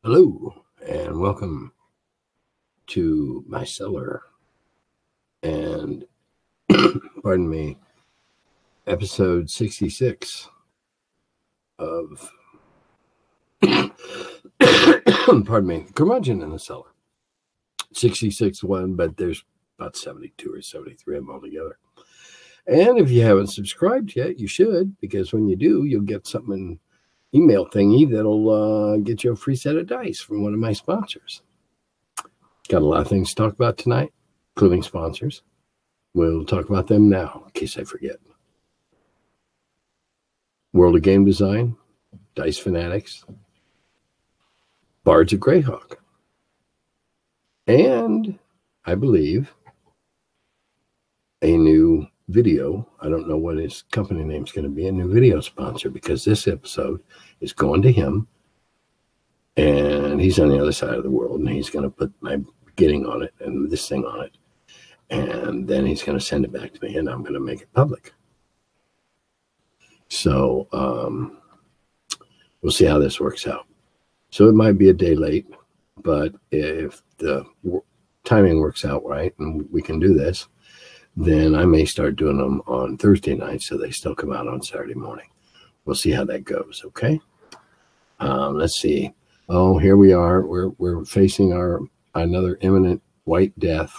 Hello, and welcome to my cellar and, pardon me, episode 66 of, pardon me, Curmudgeon in the Cellar. 66 one, but there's about 72 or 73 of them altogether. And if you haven't subscribed yet, you should, because when you do, you'll get something email thingy that'll get you a free set of dice from one of my sponsors. Got a lot of things to talk about tonight, including sponsors. We'll talk about them now, in case I forget. World of Game Design, Dice Fanatics, Bards of Greyhawk, and I believe a new video. I don't know what his company name is going to be, a new video sponsor, because this episode is going to him, and he's on the other side of the world, and he's going to put my beginning on it and this thing on it, and then he's going to send it back to me, and I'm going to make it public. So we'll see how this works out. So it might be a day late, but if the timing works out right and we can do this, then I may start doing them on Thursday night so they still come out on Saturday morning. We'll see how that goes, okay? Let's see. Oh, here we are. We're facing another imminent white death.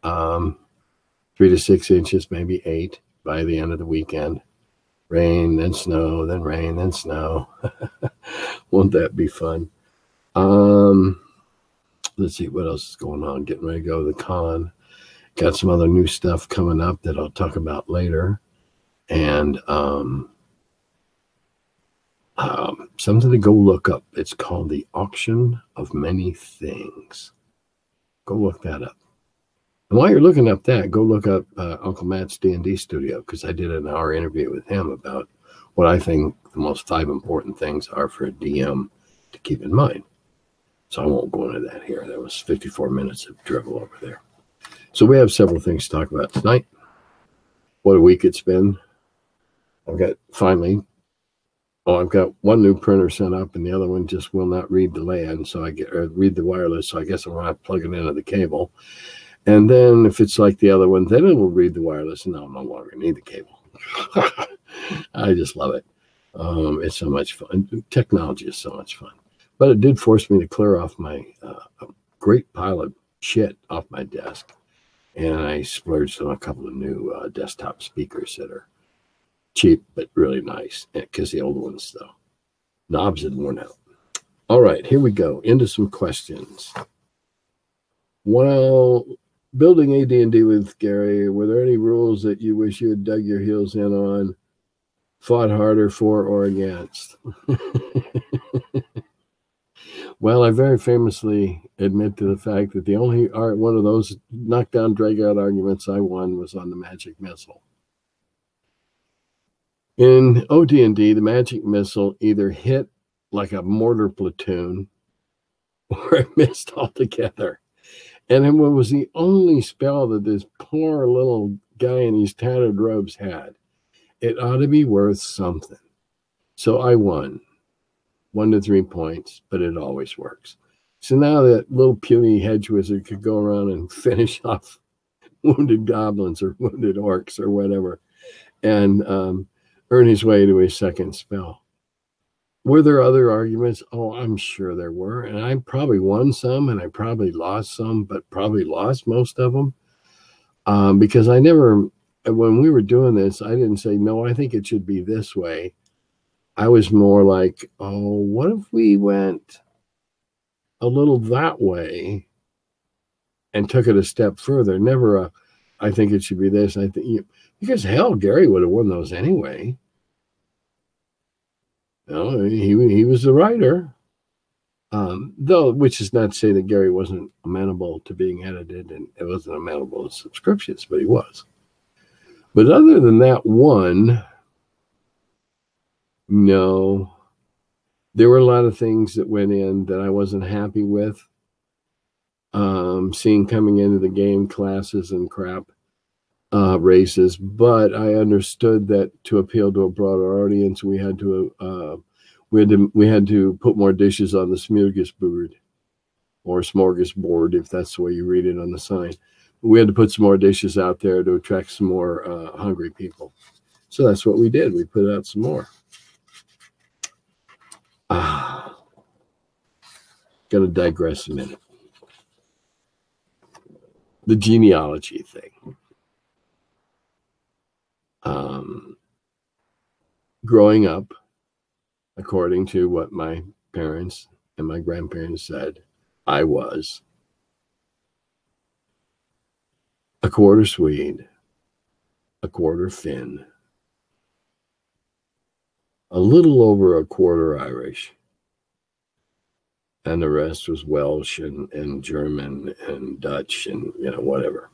3 to 6 inches, maybe 8 by the end of the weekend. Rain, then snow, then rain, then snow. Won't that be fun? Let's see what else is going on. Getting ready to go to the con. Got some other new stuff coming up that I'll talk about later. And something to go look up. It's called The Auction of Many Things. Go look that up. And while you're looking up that, go look up Uncle Matt's D&D studio, because I did an hour interview with him about what I think the most 5 important things are for a DM to keep in mind. So I won't go into that here. That was 54 minutes of drivel over there. So we have several things to talk about tonight. What a week it's been. I've got one new printer sent up, and the other one just will not read the LAN, read the wireless. So I guess I'm going to have to plug it into the cable. And then if it's like the other one, then it will read the wireless, and I'll no longer need the cable. I just love it. It's so much fun. Technology is so much fun. But it did force me to clear off my great pile of shit off my desk. And I splurged on a couple of new desktop speakers that are cheap but really nice, because the old ones, though, knobs had worn out. All right, here we go. Into some questions. While building AD&D with Gary, were there any rules that you wish you had dug your heels in on, fought harder for or against? Well, I very famously admit to the fact that the only one of those knockdown, drag-out arguments I won was on the magic missile. In OD&D, the magic missile either hit like a mortar platoon or it missed altogether. And it was the only spell that this poor little guy in his tattered robes had. It ought to be worth something. So I won. 1 to 3 points, but it always works. So now that little puny hedge wizard could go around and finish off wounded goblins or wounded orcs or whatever, and earn his way to his second spell. Were there other arguments? Oh, I'm sure there were. And I probably won some, and I probably lost some, but probably lost most of them. Because I never, when we were doing this, I didn't say, no, I think it should be this way. I was more like, oh, what if we went a little that way and took it a step further? Never I think it should be this. I think, because hell, Gary would have won those anyway. No, he was the writer. Though, which is not to say that Gary wasn't amenable to being edited, and it wasn't amenable to subscriptions, but he was. But other than that one, no, there were a lot of things that went in that I wasn't happy with. Seeing coming into the game, classes and crap, races, but I understood that to appeal to a broader audience, we had to we had to put more dishes on the smorgasbord, or smorgasbord, if that's the way you read it on the sign. We had to put some more dishes out there to attract some more hungry people. So that's what we did. We put out some more. Gonna digress a minute. The genealogy thing. Growing up, according to what my parents and my grandparents said, I was a quarter Swede, a quarter Finn, a little over a quarter Irish, and the rest was Welsh and German and Dutch and, you know, whatever.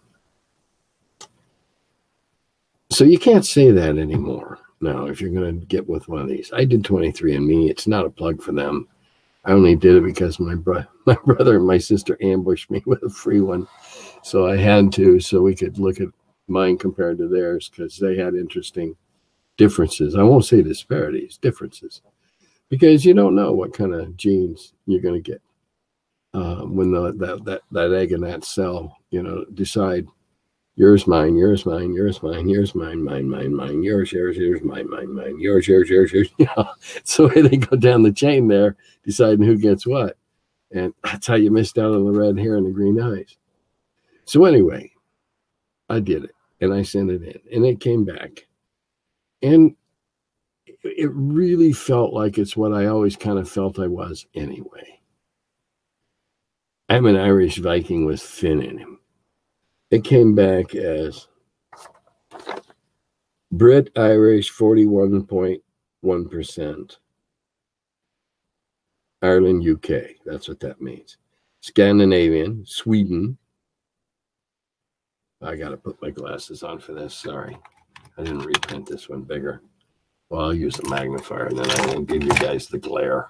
So you can't say that anymore now if you're going to get with one of these. I did 23andMe. It's not a plug for them. I only did it because my brother and my sister ambushed me with a free one. So I had to, so we could look at mine compared to theirs, because they had interesting differences. I won't say disparities, differences, because you don't know what kind of genes you're going to get when that egg in that cell, you know, decide yours, mine, yours, mine, yours, mine, yours, mine, mine, mine, yours, mine, mine, yours, yours. You know, so they go down the chain there, deciding who gets what, and that's how you missed out on the red hair and the green eyes. So anyway, I did it, and I sent it in, and it came back, and it really felt like it's what I always kind of felt I was anyway. I'm an Irish Viking with Finn in him. It came back as Brit Irish 41.1%. Ireland, UK. That's what that means. Scandinavian, Sweden. I got to put my glasses on for this. Sorry. I didn't reprint this one bigger. Well, I'll use a magnifier, and then I'm going to give you guys the glare.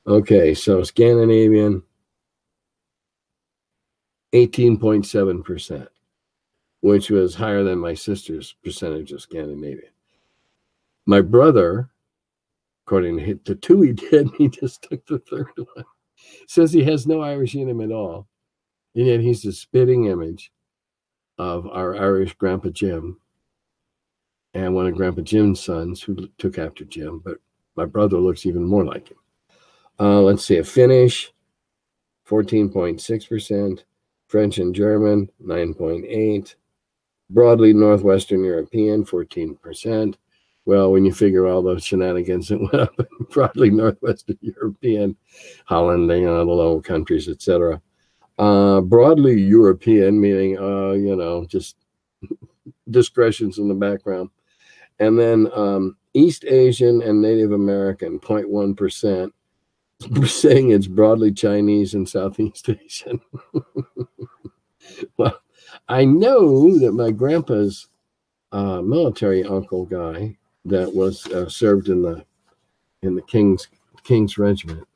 Okay, so Scandinavian, 18.7%, which was higher than my sister's percentage of Scandinavian. My brother, according to the two he did, he just took the third one. Says he has no Irish in him at all, and yet he's the spitting image of our Irish Grandpa Jim and one of Grandpa Jim's sons, who took after Jim, but my brother looks even more like him. Let's see, a Finnish, 14.6%, French and German, 9.8%, broadly Northwestern European, 14%. Well, when you figure all those shenanigans that went up in broadly Northwestern European, Holland, you know, the Low Countries, etc. Broadly European, meaning, you know, just discretions in the background. And then East Asian and Native American, 0.1%. Saying it's broadly Chinese and Southeast Asian. Well, I know that my grandpa's military uncle guy that was served in the King's Regiment.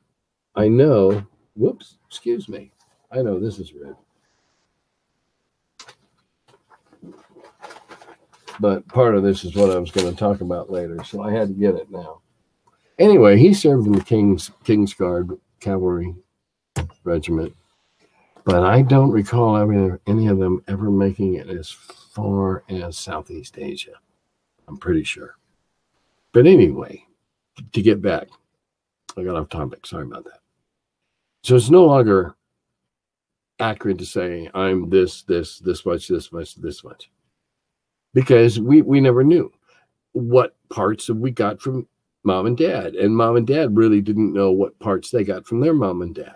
I know. Whoops, excuse me. I know this is red, but part of this is what I was going to talk about later, so I had to get it now. Anyway, he served in the King's Guard Cavalry Regiment, but I don't recall any of them ever making it as far as Southeast Asia. I'm pretty sure. But anyway, to get back, I got off topic. Sorry about that. So it's no longer accurate to say I'm this much, because we never knew what parts we got from mom and dad, and mom and dad really didn't know what parts they got from their mom and dad.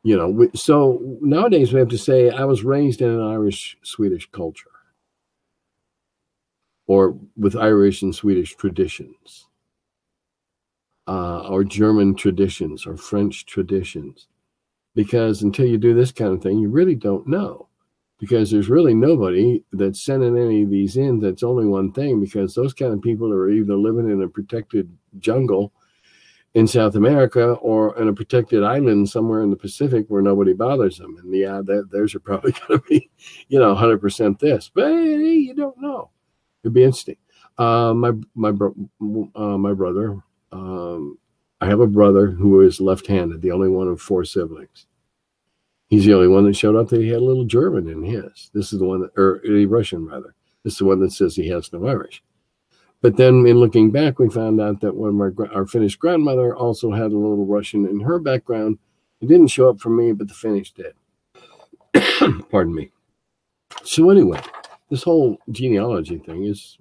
You know, so nowadays we have to say I was raised in an Irish-Swedish culture, or with Irish and Swedish traditions, or German traditions, or French traditions, because until you do this kind of thing, you really don't know. Because there's really nobody that's sending any of these in that's only one thing, because those kind of people are either living in a protected jungle in South America or in a protected island somewhere in the Pacific where nobody bothers them. And yeah, theirs are probably going to be, you know, 100% this. But hey, you don't know. It'd be interesting. My brother. I have a brother who is left-handed, the only one of 4 siblings. He's the only one that showed up that he had a little German in his. This is the one that, or Russian rather. This is the one that says he has no Irish. But then in looking back, we found out that our Finnish grandmother also had a little Russian in her background. It didn't show up for me, but the Finnish did. Pardon me. So anyway, this whole genealogy thing is,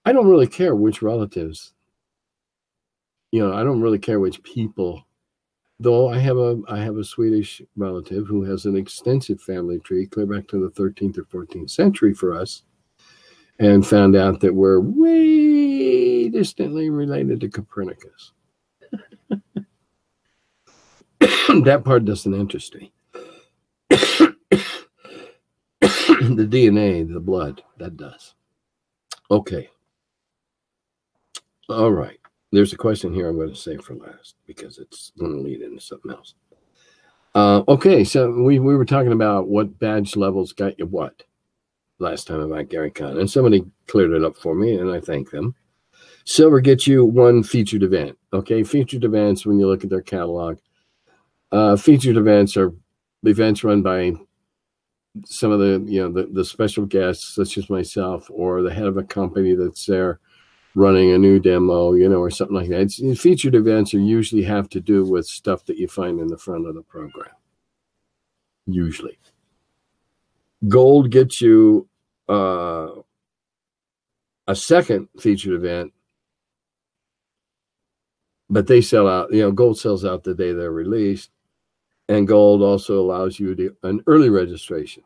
I don't really care which relatives, I don't really care which people, though I have a Swedish relative who has an extensive family tree clear back to the 13th or 14th century for us, and found out that we're way distantly related to Copernicus. That part doesn't interest me. The DNA, the blood, that does. Okay. All right. There's a question here I'm going to save for last because it's going to lead into something else. Okay, so we were talking about what badge levels got you what last time about GaryCon, and somebody cleared it up for me, and I thank them. Silver gets you 1 featured event. Okay, featured events, when you look at their catalog, featured events are events run by some of the special guests, such as myself, or the head of a company that's there running a new demo, or something like that. Featured events are usually have to do with stuff that you find in the front of the program. Usually. Gold gets you a second featured event, but they sell out, gold sells out the day they're released, and gold also allows you an early registration.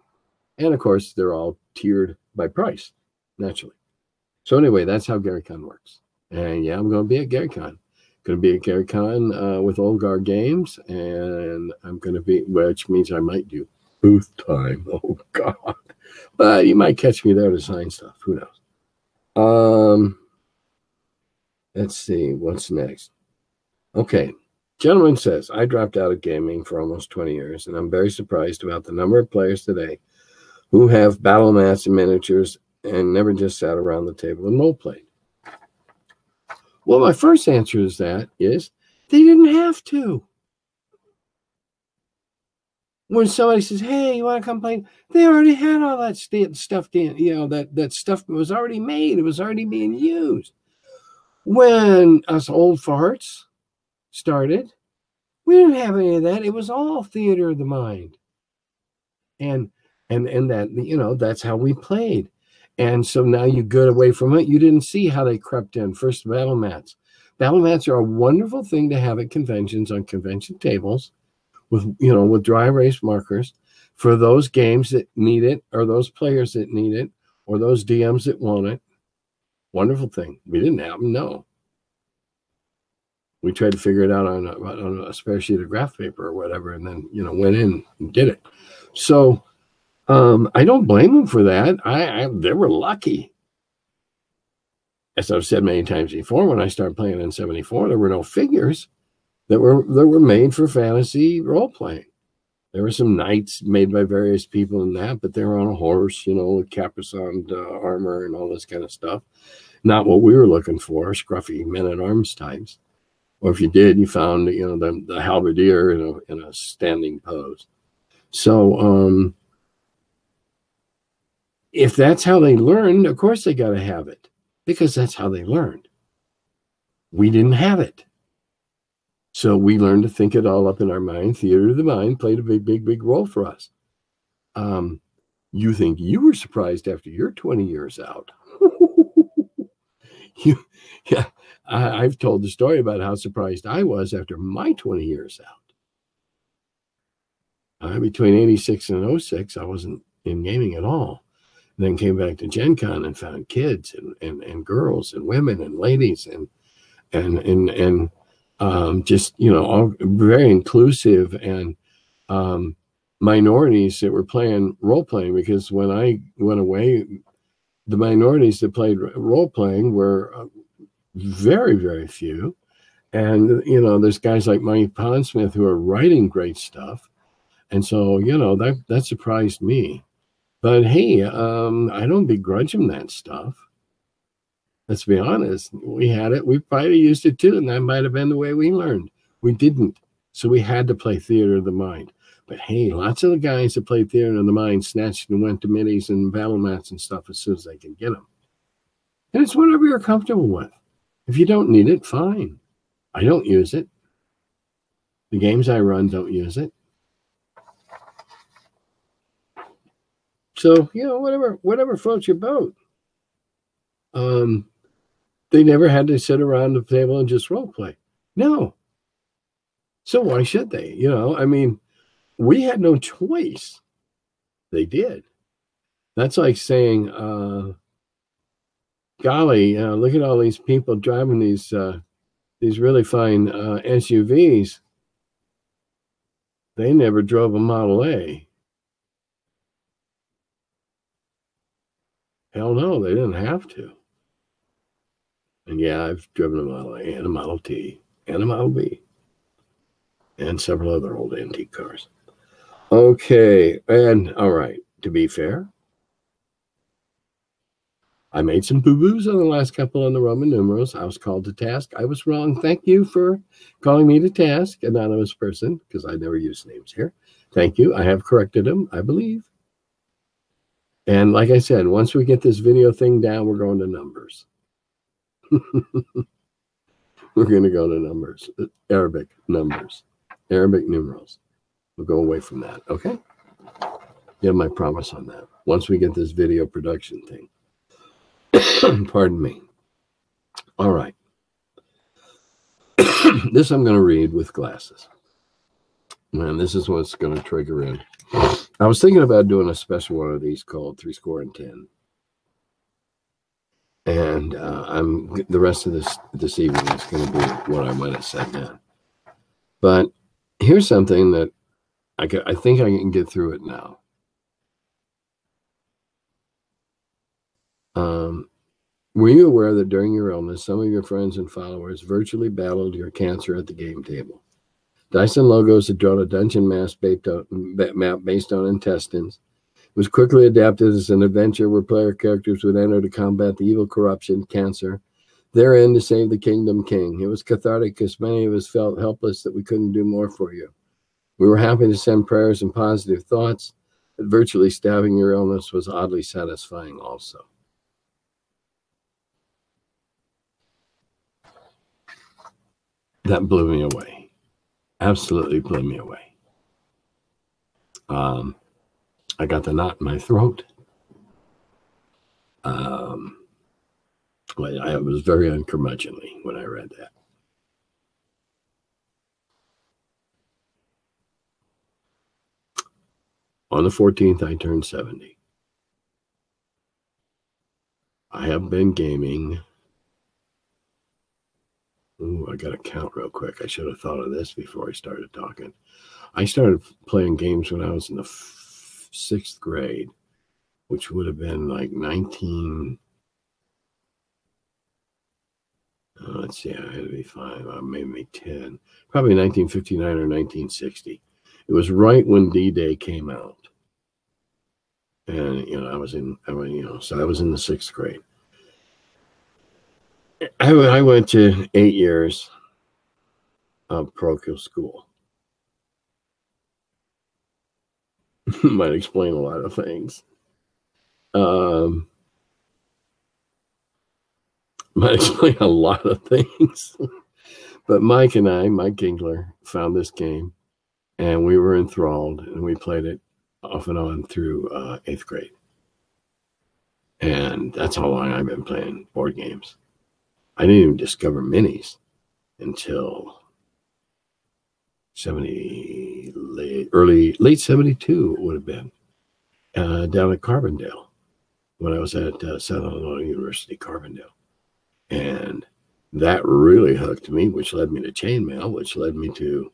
And of course, they're all tiered by price, naturally. So anyway, that's how GaryCon works. And yeah, I'm going to be at GaryCon. Going to be at GaryCon with Olgar Games, and I'm going to be, which means I might do booth time. Oh God! But you might catch me there to sign stuff. Who knows? Let's see what's next. Okay, gentleman says, I dropped out of gaming for almost 20 years, and I'm very surprised about the number of players today who have battle mats and miniatures and never just sat around the table and role played. Well, my first answer is they didn't have to. When somebody says, hey, you want to come play? They already had all that stuff, that stuff was already made. It was already being used. When us old farts started, we didn't have any of that. It was all theater of the mind. And that, that's how we played. And so now you get away from it. You didn't see how they crept in. First, battle mats. Battle mats are a wonderful thing to have at conventions, on convention tables, with dry erase markers for those games that need it, or those players that need it, or those DMs that want it. Wonderful thing. We didn't have them, no. We tried to figure it out on a spare sheet of graph paper or whatever, and then, went in and did it. So I don't blame them for that. They were lucky. As I've said many times before, when I started playing in 74, there were no figures that were made for fantasy role playing. There were some knights made by various people in that, but they were on a horse, with caparisoned armor and all this kind of stuff. Not what we were looking for, scruffy men-at-arms types. Or if you did, you found, the halberdier in a standing pose. So if that's how they learned, of course they got to have it, because that's how they learned. We didn't have it. So we learned to think it all up in our mind. Theater of the mind played a big, big, big role for us. You think you were surprised after your 20 years out. I've told the story about how surprised I was after my 20 years out. Between 86 and 06, I wasn't in gaming at all. Then came back to Gen Con and found kids and girls and women and ladies and just, all very inclusive, and minorities that were playing role playing, because when I went away, the minorities that played role playing were very, very few. And, there's guys like Mike Pondsmith who are writing great stuff. And so, that surprised me. But hey, I don't begrudge them that stuff. Let's be honest. We had it. We probably used it too, and that might have been the way we learned. We didn't. So we had to play theater of the mind. But hey, lots of the guys that played theater of the mind snatched and went to minis and battle mats and stuff as soon as they could get them. And it's whatever you're comfortable with. If you don't need it, fine. I don't use it. The games I run don't use it. So, whatever floats your boat. They never had to sit around the table and just role play. No. So why should they? We had no choice. They did. That's like saying, golly, look at all these people driving these really fine SUVs. They never drove a Model A. Hell no, they didn't have to. And yeah, I've driven a Model A and a Model T and a Model B and several other old antique cars. Okay, and all right, to be fair, I made some boo-boos on the last couple on the Roman numerals. I was called to task. I was wrong. Thank you for calling me to task, anonymous person, because I never use names here. Thank you. I have corrected them, I believe. And like I said, once we get this video thing down, we're going to numbers. We're going to go to numbers, Arabic numbers, Arabic numerals. We'll go away from that, okay? You have my promise on that. Once we get this video production thing. Pardon me. All right. This I'm going to read with glasses. And this is what's going to trigger in. I was thinking about doing a special one of these called 10. And the rest of this evening is going to be what I might have said then. But here's something that I think I can get through it now. Were you aware that during your illness, some of your friends and followers virtually battled your cancer at the game table? Dice and Logos had drawn a dungeon map based on intestines. It was quickly adapted as an adventure where player characters would enter to combat the evil corruption, cancer, therein to save the kingdom king. It was cathartic because many of us felt helpless that we couldn't do more for you. We were happy to send prayers and positive thoughts, but virtually stabbing your illness was oddly satisfying also. That blew me away. Absolutely blew me away. I got the knot in my throat. I was very uncurmudgeonly when I read that. On the 14th, I turned 70. I have been gaming. Ooh, I got to count real quick. I should have thought of this before I started talking. I started playing games when I was in the 6th grade, which would have been like let's see, I had to be 5, maybe 10, probably 1959 or 1960. It was right when D-Day came out. And, I was in the 6th grade. I went to 8 years of parochial school. Might explain a lot of things. But Mike Ginkler, found this game, and we were enthralled, and we played it off and on through 8th grade. And that's how long I've been playing board games. I didn't even discover minis until late 72 it would have been, down at Carbondale when I was at Southern Illinois University, Carbondale. And that really hooked me, which led me to chainmail, which led me to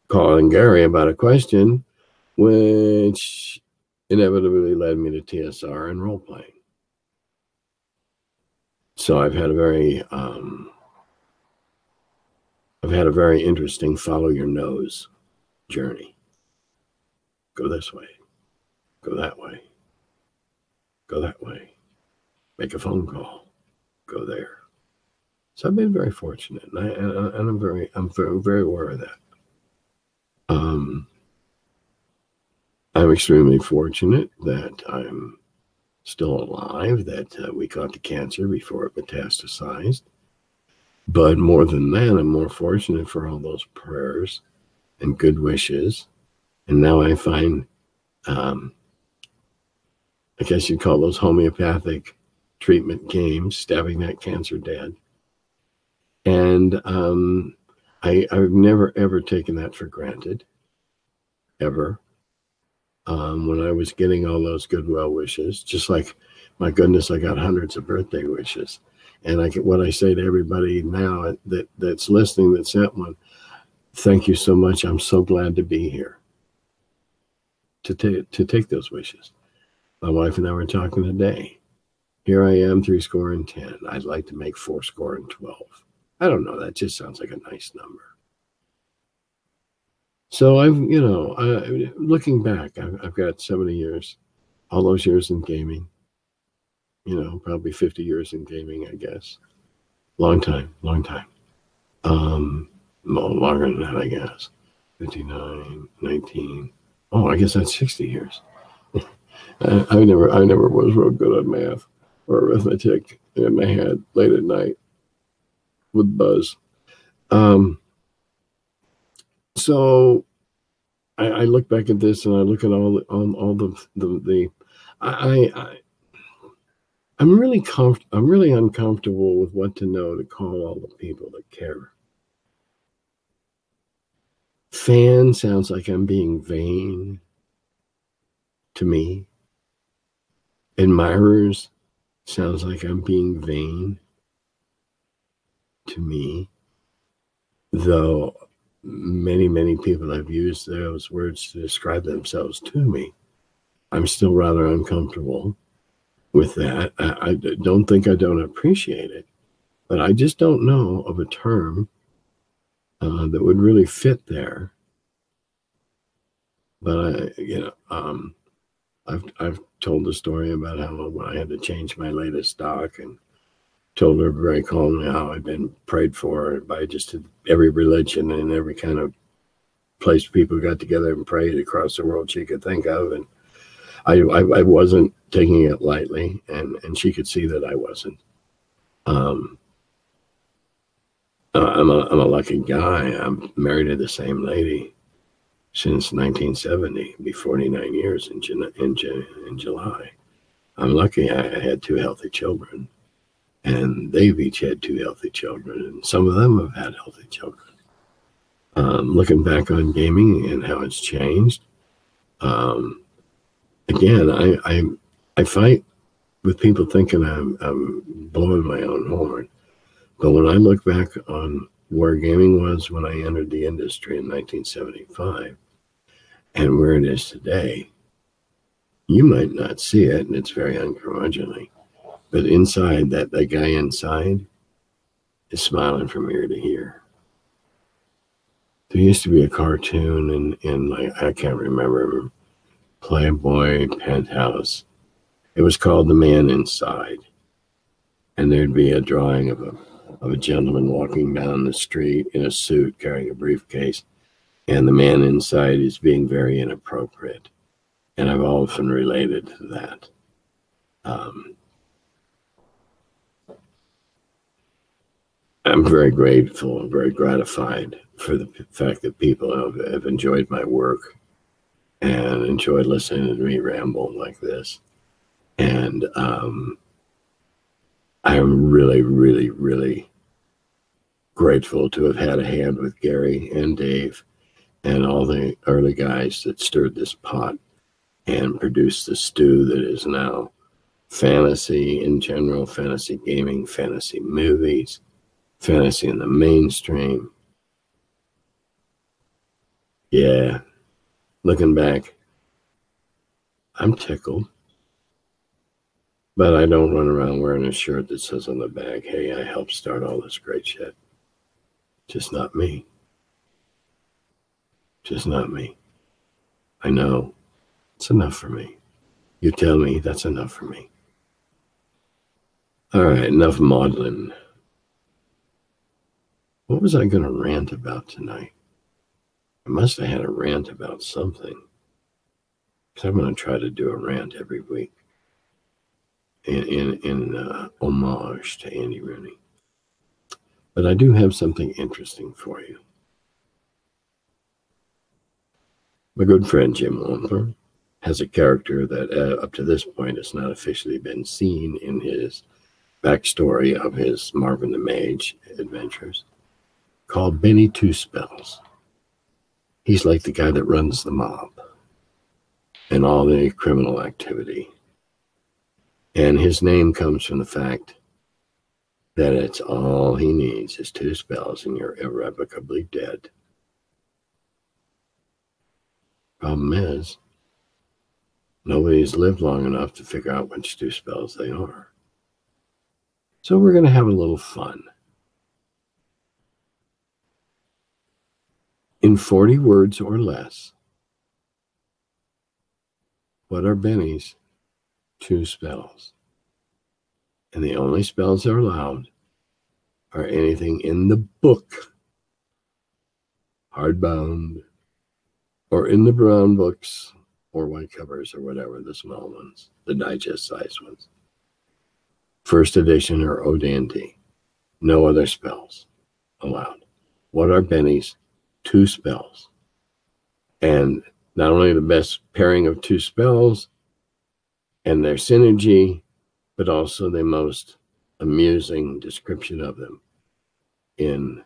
calling Gary about a question, which inevitably led me to TSR and role-playing. So I've had a very interesting follow your nose journey. Go this way, go that way, go that way, make a phone call, go there. So I've been very fortunate, and I'm very aware of that. I'm extremely fortunate that I'm still alive, that we caught the cancer before it metastasized. But more than that, I'm more fortunate for all those prayers and good wishes. And now I find, I guess you'd call those homeopathic treatment games, stabbing that cancer dead. And I've never, ever taken that for granted, ever. When I was getting all those good well wishes, just like, my goodness, I got hundreds of birthday wishes. And what I say to everybody now that's listening that sent one, thank you so much. I'm so glad to be here to take those wishes. My wife and I were talking today. Here I am, 70. I'd like to make 12. I don't know. That just sounds like a nice number. So looking back, I've got 70 years, all those years in gaming, probably 50 years in gaming, I guess. Long time. Longer than that, I guess. 59, 19. Oh, I guess that's 60 years. I never was real good at math or arithmetic in my head late at night with Buzz. So I look back at this and I look at all I'm really uncomfortable with what to know to call all the people that care. Fan sounds like I'm being vain to me. Admirers sounds like I'm being vain to me. Though many people have used those words to describe themselves to me, I'm still rather uncomfortable with that. I don't think I don't appreciate it, but I just don't know of a term that would really fit there. But I've told the story about how when I had to change my latest stock, and told her very calmly how I'd been prayed for by just every religion and every kind of place people got together and prayed across the world she could think of, and I wasn't taking it lightly, and she could see that I wasn't. I'm a lucky guy. I'm married to the same lady since 1970, be 49 years in July. I'm lucky I had 2 healthy children, and they've each had 2 healthy children, and some of them have had healthy children. Looking back on gaming and how it's changed, again, I fight with people thinking I'm blowing my own horn. But when I look back on where gaming was when I entered the industry in 1975 and where it is today, you might not see it, and it's very uncurmudgeonly. But inside, that guy inside is smiling from ear to ear. There used to be a cartoon in like, I can't remember, Playboy Penthouse. It was called The Man Inside. And there'd be a drawing of a gentleman walking down the street in a suit carrying a briefcase, and the man inside is being very inappropriate. And I've often related to that. I'm very grateful and very gratified for the fact that people have enjoyed my work and enjoyed listening to me ramble like this. And I'm really grateful to have had a hand with Gary and Dave and all the early guys that stirred this pot and produced the stew that is now fantasy in general, fantasy gaming, fantasy movies, fantasy in the mainstream. Yeah, looking back, I'm tickled. But I don't run around wearing a shirt that says on the back, hey, I helped start all this great shit. Just not me. Just not me. I know it's enough for me. You tell me that's enough for me. All right, enough maudlin. What was I going to rant about tonight? I must have had a rant about something. Because I'm going to try to do a rant every week in homage to Andy Rooney. But I do have something interesting for you. My good friend Jim Wantler has a character that up to this point has not officially been seen in his backstory of his Marvin the Mage adventures, called Benny Two Spells. He's like the guy that runs the mob and all the criminal activity. And his name comes from the fact that it's all he needs is 2 spells and you're irrevocably dead. Problem is, nobody's lived long enough to figure out which 2 spells they are. So we're going to have a little fun. In 40 words or less, what are Benny's 2 spells? And the only spells that are allowed are anything in the book, hardbound, or in the brown books, or white covers, or whatever, the small ones, the digest-sized ones. First edition or AD&D. No other spells allowed. What are Benny's 2 spells? And not only the best pairing of 2 spells and their synergy, but also the most amusing description of them in,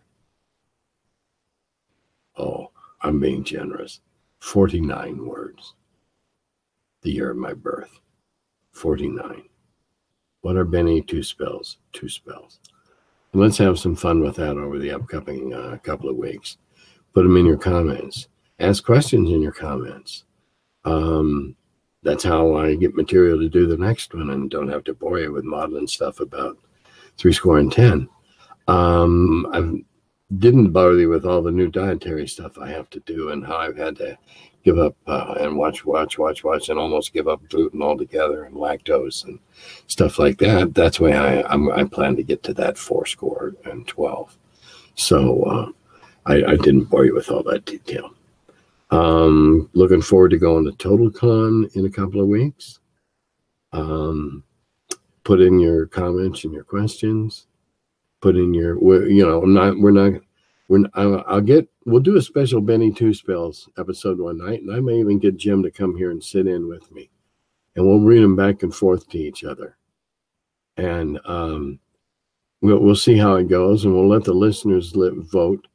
I'm being generous, 49 words. The year of my birth, 49. What are Benny 2 spells? 2 spells. And let's have some fun with that over the upcoming couple of weeks. Put them in your comments. Ask questions in your comments. That's how I get material to do the next one and don't have to bore you with maudlin stuff about 70. I didn't bother you with all the new dietary stuff I have to do and how I've had to give up and watch and almost give up gluten altogether and lactose and stuff like that. That's why I plan to get to that 12. So I didn't bore you with all that detail. Looking forward to going to TotalCon in a couple of weeks. Put in your comments and your questions. Put in your, we'll do a special Benny Two Spells episode one night, and I may even get Jim to come here and sit in with me, and we'll read them back and forth to each other, and we'll see how it goes, and we'll let the listeners vote.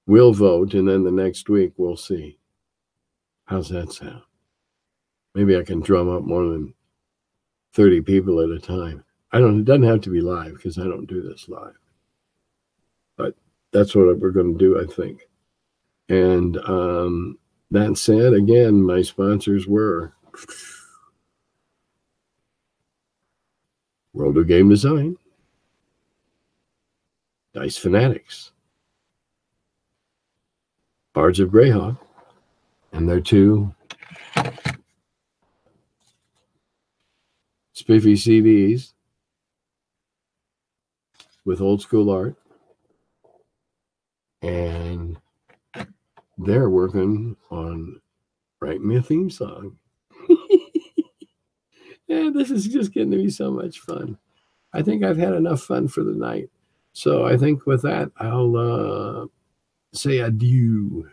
We'll vote, and then the next week we'll see. How's that sound? Maybe I can drum up more than 30 people at a time. It doesn't have to be live because I don't do this live. But that's what we're going to do, I think. And that said, again, my sponsors were World of Game Design, Dice Fanatics, Bards of Greyhawk, and their 2 spiffy CDs with old school art. And they're working on writing me a theme song. Yeah, this is just getting to be so much fun. I think I've had enough fun for the night. So I think with that, I'll say adieu.